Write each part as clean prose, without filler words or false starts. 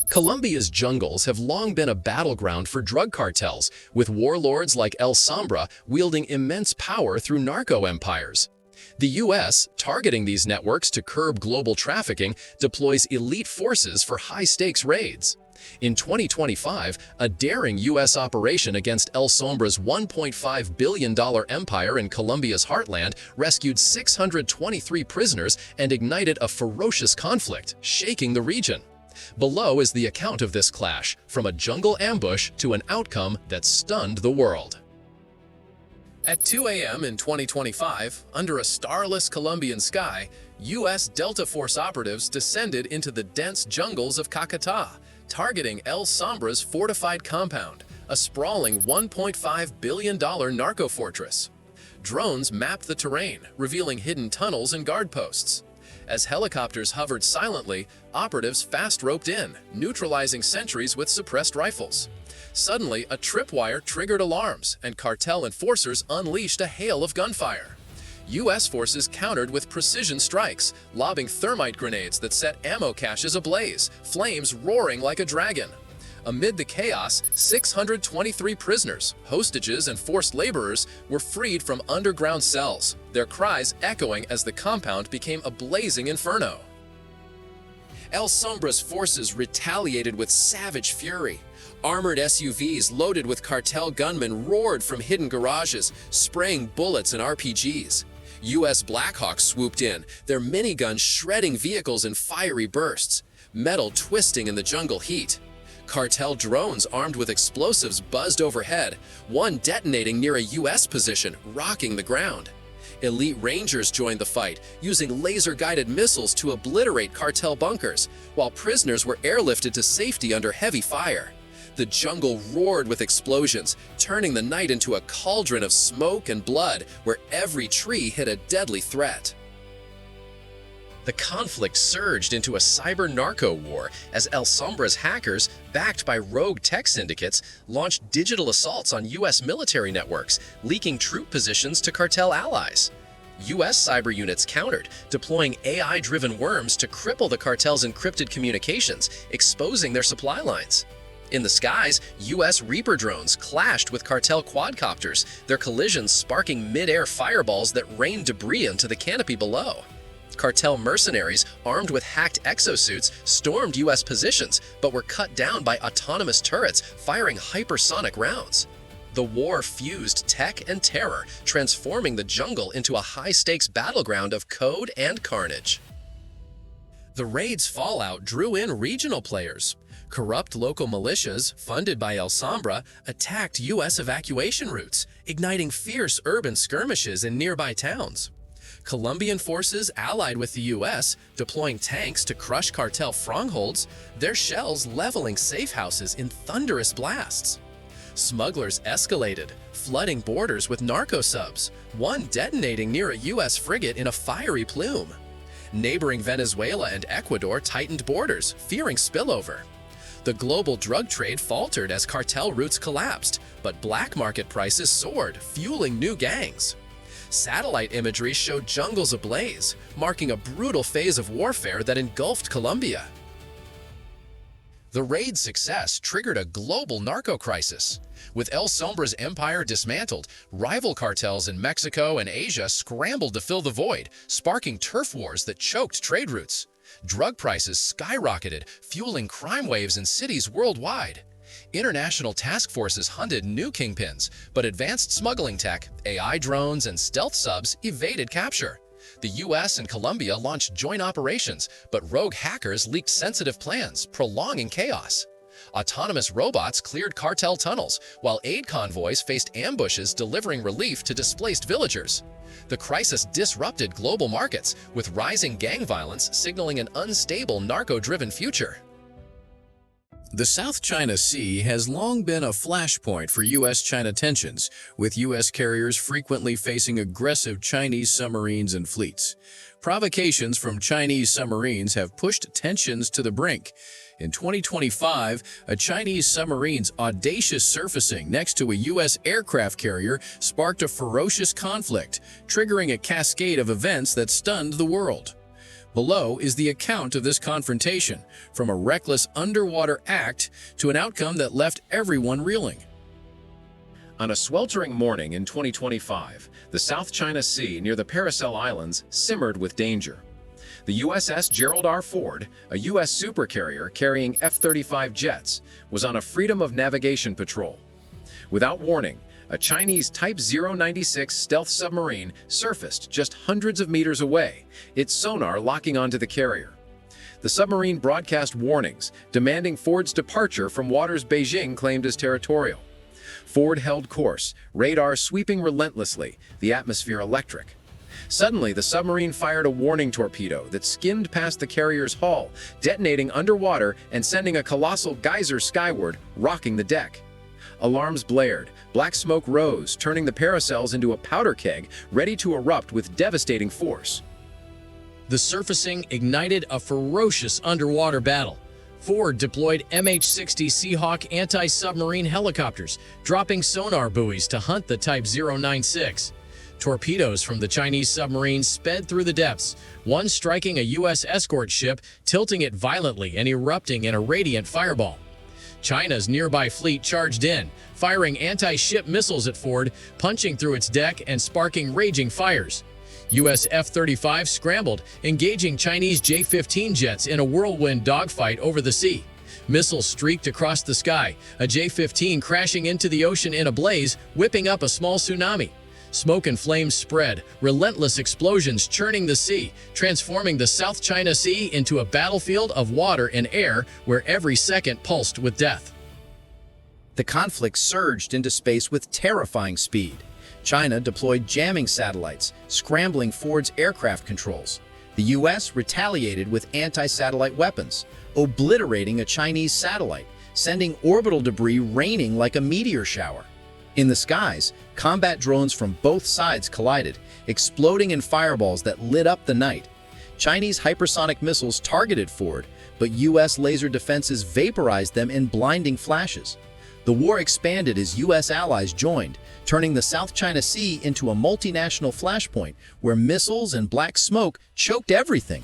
Colombia's jungles have long been a battleground for drug cartels, with warlords like El Sombra wielding immense power through narco empires. The U.S., targeting these networks to curb global trafficking, deploys elite forces for high-stakes raids. In 2025, a daring U.S. operation against El Sombra's $1.5 billion empire in Colombia's heartland rescued 623 prisoners and ignited a ferocious conflict, shaking the region. Below is the account of this clash, from a jungle ambush to an outcome that stunned the world. At 2 a.m. in 2025, under a starless Colombian sky, U.S. Delta Force operatives descended into the dense jungles of Caquetá, targeting El Sombra's fortified compound, a sprawling $1.5 billion narco fortress. Drones mapped the terrain, revealing hidden tunnels and guard posts. As helicopters hovered silently, operatives fast-roped in, neutralizing sentries with suppressed rifles. Suddenly, a tripwire triggered alarms, and cartel enforcers unleashed a hail of gunfire. U.S. forces countered with precision strikes, lobbing thermite grenades that set ammo caches ablaze, flames roaring like a dragon. Amid the chaos, 623 prisoners, hostages, and forced laborers were freed from underground cells, their cries echoing as the compound became a blazing inferno. El Sombra's forces retaliated with savage fury. Armored SUVs loaded with cartel gunmen roared from hidden garages, spraying bullets and RPGs. U.S. Blackhawks swooped in, their miniguns shredding vehicles in fiery bursts, metal twisting in the jungle heat. Cartel drones armed with explosives buzzed overhead, one detonating near a U.S. position, rocking the ground. Elite Rangers joined the fight, using laser-guided missiles to obliterate cartel bunkers, while prisoners were airlifted to safety under heavy fire. The jungle roared with explosions, turning the night into a cauldron of smoke and blood where every tree hid a deadly threat. The conflict surged into a cyber-narco war as El Sombra's hackers, backed by rogue tech syndicates, launched digital assaults on U.S. military networks, leaking troop positions to cartel allies. U.S. cyber units countered, deploying AI-driven worms to cripple the cartel's encrypted communications, exposing their supply lines. In the skies, U.S. Reaper drones clashed with cartel quadcopters, their collisions sparking mid-air fireballs that rained debris into the canopy below. Cartel mercenaries, armed with hacked exosuits, stormed U.S. positions, but were cut down by autonomous turrets firing hypersonic rounds. The war fused tech and terror, transforming the jungle into a high-stakes battleground of code and carnage. The raid's fallout drew in regional players. Corrupt local militias, funded by El Sombra, attacked U.S. evacuation routes, igniting fierce urban skirmishes in nearby towns. Colombian forces allied with the U.S., deploying tanks to crush cartel strongholds, their shells leveling safe houses in thunderous blasts. Smugglers escalated, flooding borders with narco subs, one detonating near a U.S. frigate in a fiery plume. Neighboring Venezuela and Ecuador tightened borders, fearing spillover. The global drug trade faltered as cartel routes collapsed, but black market prices soared, fueling new gangs. Satellite imagery showed jungles ablaze, marking a brutal phase of warfare that engulfed Colombia. The raid's success triggered a global narco crisis. With El Sombra's empire dismantled, rival cartels in Mexico and Asia scrambled to fill the void, sparking turf wars that choked trade routes. Drug prices skyrocketed, fueling crime waves in cities worldwide. International task forces hunted new kingpins, but advanced smuggling tech, AI drones, and stealth subs evaded capture. The U.S. and Colombia launched joint operations, but rogue hackers leaked sensitive plans, prolonging chaos. Autonomous robots cleared cartel tunnels, while aid convoys faced ambushes delivering relief to displaced villagers. The crisis disrupted global markets, with rising gang violence signaling an unstable narco-driven future. The South China Sea has long been a flashpoint for U.S.-China tensions, with U.S. carriers frequently facing aggressive Chinese submarines and fleets. Provocations from Chinese submarines have pushed tensions to the brink. In 2025, a Chinese submarine's audacious surfacing next to a U.S. aircraft carrier sparked a ferocious conflict, triggering a cascade of events that stunned the world. Below is the account of this confrontation, from a reckless underwater act to an outcome that left everyone reeling. On a sweltering morning in 2025, the South China Sea near the Paracel Islands simmered with danger. The USS Gerald R. Ford, a U.S. supercarrier carrying F-35 jets, was on a freedom of navigation patrol. Without warning, a Chinese Type 096 stealth submarine surfaced just hundreds of meters away, its sonar locking onto the carrier. The submarine broadcast warnings, demanding Ford's departure from waters Beijing claimed as territorial. Ford held course, radar sweeping relentlessly, the atmosphere electric. Suddenly, the submarine fired a warning torpedo that skimmed past the carrier's hull, detonating underwater and sending a colossal geyser skyward, rocking the deck. Alarms blared, black smoke rose, turning the Paracels into a powder keg ready to erupt with devastating force. The surfacing ignited a ferocious underwater battle. Ford deployed MH-60 Seahawk anti-submarine helicopters, dropping sonar buoys to hunt the Type 096. Torpedoes from the Chinese submarine sped through the depths, one striking a U.S. escort ship, tilting it violently and erupting in a radiant fireball. China's nearby fleet charged in, firing anti-ship missiles at Ford, punching through its deck and sparking raging fires. U.S. F-35 scrambled, engaging Chinese J-15 jets in a whirlwind dogfight over the sea. Missiles streaked across the sky, a J-15 crashing into the ocean in a blaze, whipping up a small tsunami. Smoke and flames spread, relentless explosions churning the sea, transforming the South China Sea into a battlefield of water and air where every second pulsed with death. The conflict surged into space with terrifying speed. China deployed jamming satellites, scrambling Ford's aircraft controls. The U.S. retaliated with anti-satellite weapons, obliterating a Chinese satellite, sending orbital debris raining like a meteor shower. In the skies, combat drones from both sides collided, exploding in fireballs that lit up the night. Chinese hypersonic missiles targeted Ford, but U.S. laser defenses vaporized them in blinding flashes. The war expanded as U.S. allies joined, turning the South China Sea into a multinational flashpoint where missiles and black smoke choked everything.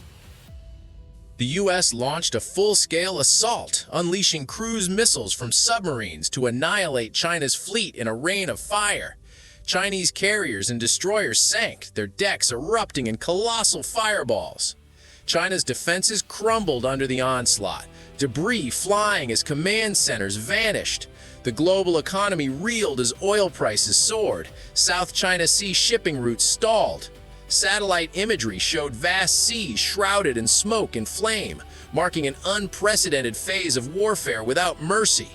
The U.S. launched a full-scale assault, unleashing cruise missiles from submarines to annihilate China's fleet in a rain of fire. Chinese carriers and destroyers sank, their decks erupting in colossal fireballs. China's defenses crumbled under the onslaught, debris flying as command centers vanished. The global economy reeled as oil prices soared. South China Sea shipping routes stalled. Satellite imagery showed vast seas shrouded in smoke and flame, marking an unprecedented phase of warfare without mercy.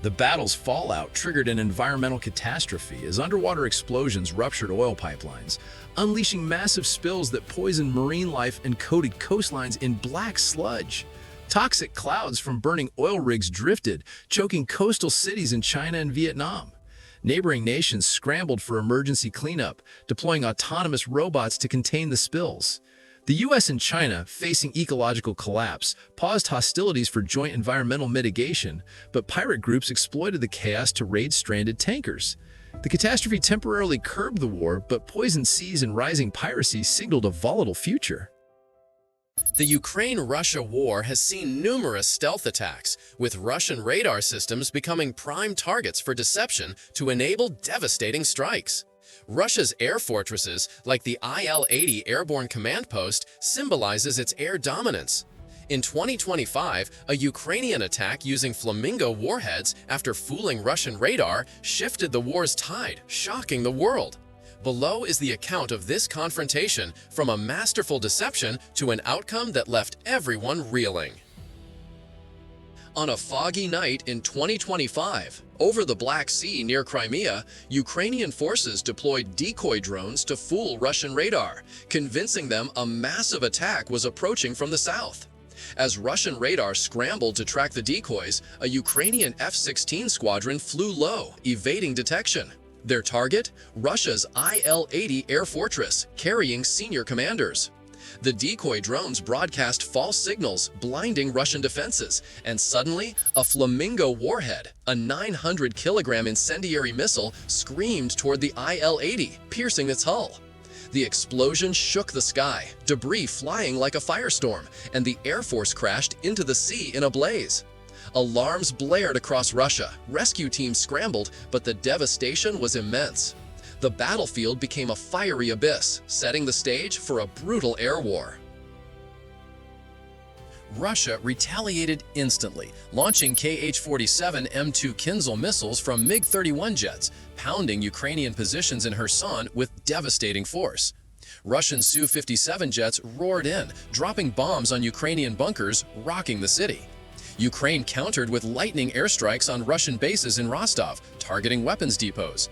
The battle's fallout triggered an environmental catastrophe as underwater explosions ruptured oil pipelines, unleashing massive spills that poisoned marine life and coated coastlines in black sludge. Toxic clouds from burning oil rigs drifted, choking coastal cities in China and Vietnam. Neighboring nations scrambled for emergency cleanup, deploying autonomous robots to contain the spills. The U.S. and China, facing ecological collapse, paused hostilities for joint environmental mitigation, but pirate groups exploited the chaos to raid stranded tankers. The catastrophe temporarily curbed the war, but poisoned seas and rising piracy signaled a volatile future. The Ukraine-Russia war has seen numerous stealth attacks, with Russian radar systems becoming prime targets for deception to enable devastating strikes. Russia's air fortresses, like the IL-80 Airborne Command Post, symbolizes its air dominance. In 2025, a Ukrainian attack using Flamingo warheads after fooling Russian radar shifted the war's tide, shocking the world. Below is the account of this confrontation, from a masterful deception to an outcome that left everyone reeling. On a foggy night in 2025, over the Black Sea near Crimea, Ukrainian forces deployed decoy drones to fool Russian radar, convincing them a massive attack was approaching from the south. As Russian radar scrambled to track the decoys, a Ukrainian F-16 squadron flew low, evading detection. Their target? Russia's IL-80 air fortress, carrying senior commanders. The decoy drones broadcast false signals, blinding Russian defenses, and suddenly, a Flamingo warhead, a 900-kilogram incendiary missile, screamed toward the IL-80, piercing its hull. The explosion shook the sky, debris flying like a firestorm, and the Air Force crashed into the sea in a blaze. Alarms blared across Russia, rescue teams scrambled, but the devastation was immense. The battlefield became a fiery abyss, setting the stage for a brutal air war. Russia retaliated instantly, launching Kh-47 M2 Kinzhal missiles from MiG-31 jets, pounding Ukrainian positions in Kherson with devastating force. Russian Su-57 jets roared in, dropping bombs on Ukrainian bunkers, rocking the city. Ukraine countered with lightning airstrikes on Russian bases in Rostov, targeting weapons depots.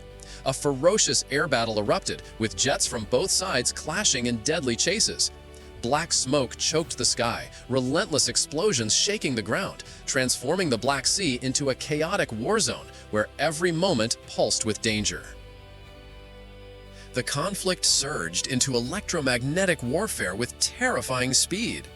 A ferocious air battle erupted, with jets from both sides clashing in deadly chases. Black smoke choked the sky, relentless explosions shaking the ground, transforming the Black Sea into a chaotic war zone where every moment pulsed with danger. The conflict surged into electromagnetic warfare with terrifying speed.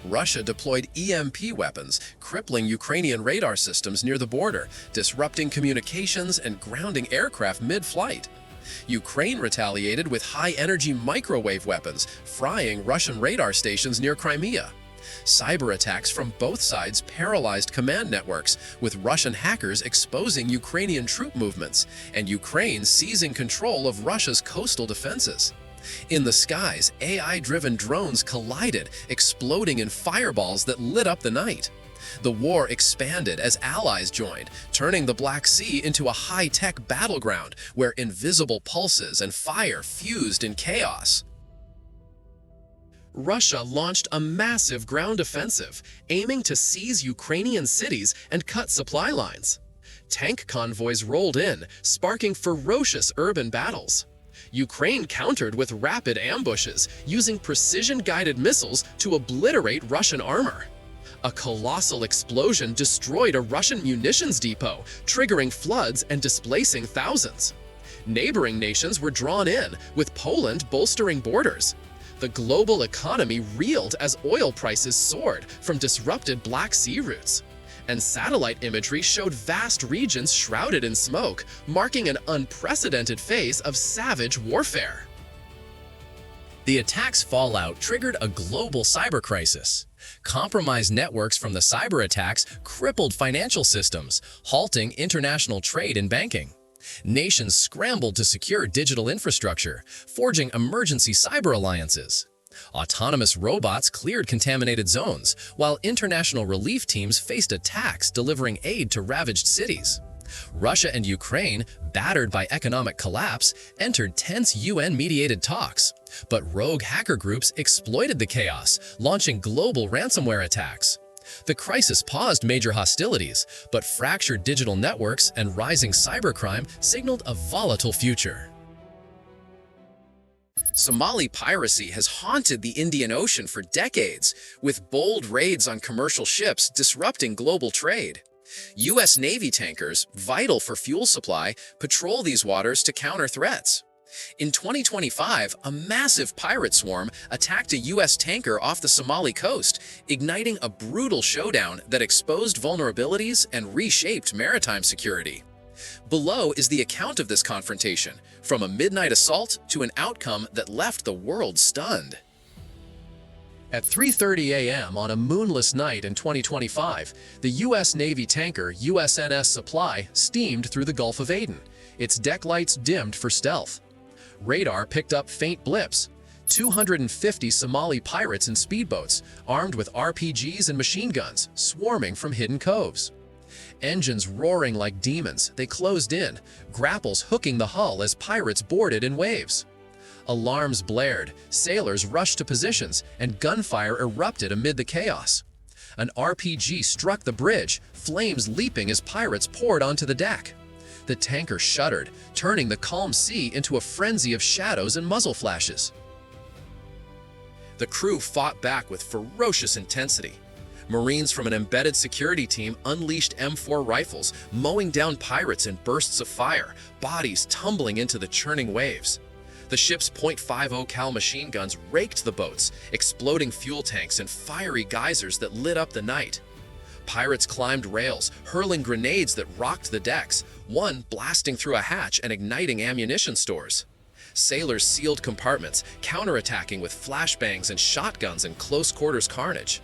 Russia deployed EMP weapons, crippling Ukrainian radar systems near the border, disrupting communications and grounding aircraft mid-flight. Ukraine retaliated with high-energy microwave weapons, frying Russian radar stations near Crimea. Cyber attacks from both sides paralyzed command networks, with Russian hackers exposing Ukrainian troop movements, and Ukraine seizing control of Russia's coastal defenses. In the skies, AI-driven drones collided, exploding in fireballs that lit up the night. The war expanded as allies joined, turning the Black Sea into a high-tech battleground where invisible pulses and fire fused in chaos. Russia launched a massive ground offensive, aiming to seize Ukrainian cities and cut supply lines. Tank convoys rolled in, sparking ferocious urban battles. Ukraine countered with rapid ambushes, using precision-guided missiles to obliterate Russian armor. A colossal explosion destroyed a Russian munitions depot, triggering floods and displacing thousands. Neighboring nations were drawn in, with Poland bolstering borders. The global economy reeled as oil prices soared from disrupted Black Sea routes. And satellite imagery showed vast regions shrouded in smoke, marking an unprecedented phase of savage warfare. The attack's fallout triggered a global cyber crisis. Compromised networks from the cyber attacks crippled financial systems, halting international trade and banking. Nations scrambled to secure digital infrastructure, forging emergency cyber alliances. Autonomous robots cleared contaminated zones, while international relief teams faced attacks delivering aid to ravaged cities. Russia and Ukraine, battered by economic collapse, entered tense UN-mediated talks. But rogue hacker groups exploited the chaos, launching global ransomware attacks. The crisis paused major hostilities, but fractured digital networks and rising cybercrime signaled a volatile future. Somali piracy has haunted the Indian Ocean for decades, with bold raids on commercial ships disrupting global trade. U.S. Navy tankers, vital for fuel supply, patrol these waters to counter threats. In 2025, a massive pirate swarm attacked a U.S. tanker off the Somali coast, igniting a brutal showdown that exposed vulnerabilities and reshaped maritime security. Below is the account of this confrontation, from a midnight assault to an outcome that left the world stunned. At 3:30 a.m. on a moonless night in 2025, the U.S. Navy tanker USNS Supply steamed through the Gulf of Aden, its deck lights dimmed for stealth. Radar picked up faint blips. 250 Somali pirates in speedboats, armed with RPGs and machine guns, swarming from hidden coves. Engines roaring like demons, they closed in, grapples hooking the hull as pirates boarded in waves. Alarms blared, sailors rushed to positions, and gunfire erupted amid the chaos. An RPG struck the bridge, flames leaping as pirates poured onto the deck. The tanker shuddered, turning the calm sea into a frenzy of shadows and muzzle flashes. The crew fought back with ferocious intensity. Marines from an embedded security team unleashed M4 rifles, mowing down pirates in bursts of fire, bodies tumbling into the churning waves. The ship's .50 cal machine guns raked the boats, exploding fuel tanks and fiery geysers that lit up the night. Pirates climbed rails, hurling grenades that rocked the decks, one blasting through a hatch and igniting ammunition stores. Sailors sealed compartments, counterattacking with flashbangs and shotguns in close-quarters carnage.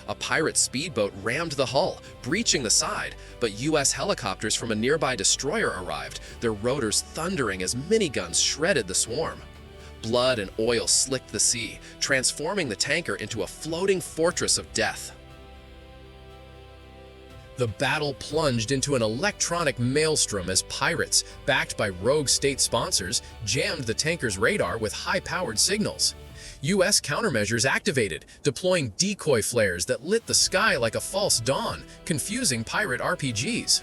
A pirate speedboat rammed the hull, breaching the side, but U.S. helicopters from a nearby destroyer arrived, their rotors thundering as miniguns shredded the swarm. Blood and oil slicked the sea, transforming the tanker into a floating fortress of death. The battle plunged into an electronic maelstrom as pirates, backed by rogue state sponsors, jammed the tanker's radar with high-powered signals. U.S. countermeasures activated, deploying decoy flares that lit the sky like a false dawn, confusing pirate RPGs.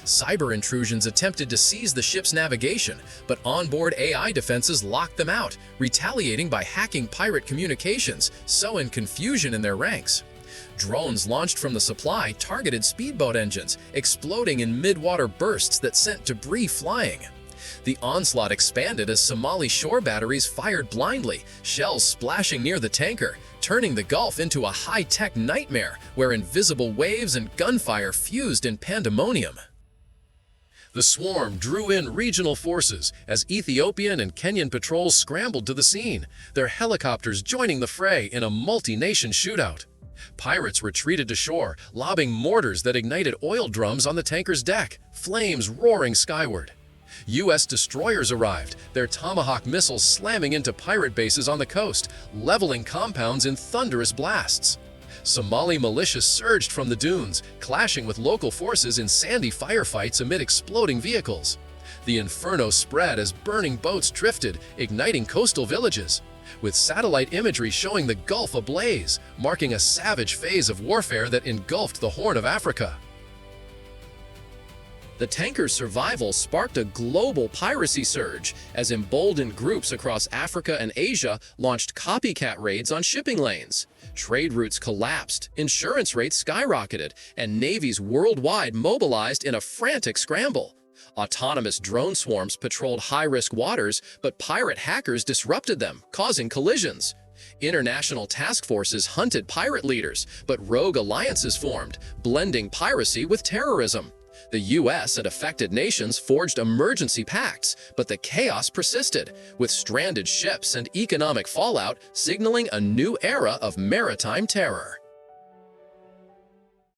Cyber intrusions attempted to seize the ship's navigation, but onboard AI defenses locked them out, retaliating by hacking pirate communications, sowing confusion in their ranks. Drones launched from the supply targeted speedboat engines, exploding in mid-water bursts that sent debris flying. The onslaught expanded as Somali shore batteries fired blindly, shells splashing near the tanker, turning the Gulf into a high-tech nightmare where invisible waves and gunfire fused in pandemonium. The swarm drew in regional forces as Ethiopian and Kenyan patrols scrambled to the scene, their helicopters joining the fray in a multi-nation shootout. Pirates retreated to shore, lobbing mortars that ignited oil drums on the tanker's deck, flames roaring skyward. U.S. destroyers arrived, their Tomahawk missiles slamming into pirate bases on the coast, leveling compounds in thunderous blasts. Somali militias surged from the dunes, clashing with local forces in sandy firefights amid exploding vehicles. The inferno spread as burning boats drifted, igniting coastal villages, with satellite imagery showing the Gulf ablaze, marking a savage phase of warfare that engulfed the Horn of Africa. The tanker's survival sparked a global piracy surge as emboldened groups across Africa and Asia launched copycat raids on shipping lanes. Trade routes collapsed, insurance rates skyrocketed, and navies worldwide mobilized in a frantic scramble. Autonomous drone swarms patrolled high-risk waters, but pirate hackers disrupted them, causing collisions. International task forces hunted pirate leaders, but rogue alliances formed, blending piracy with terrorism. The U.S. and affected nations forged emergency pacts, but the chaos persisted, with stranded ships and economic fallout signaling a new era of maritime terror.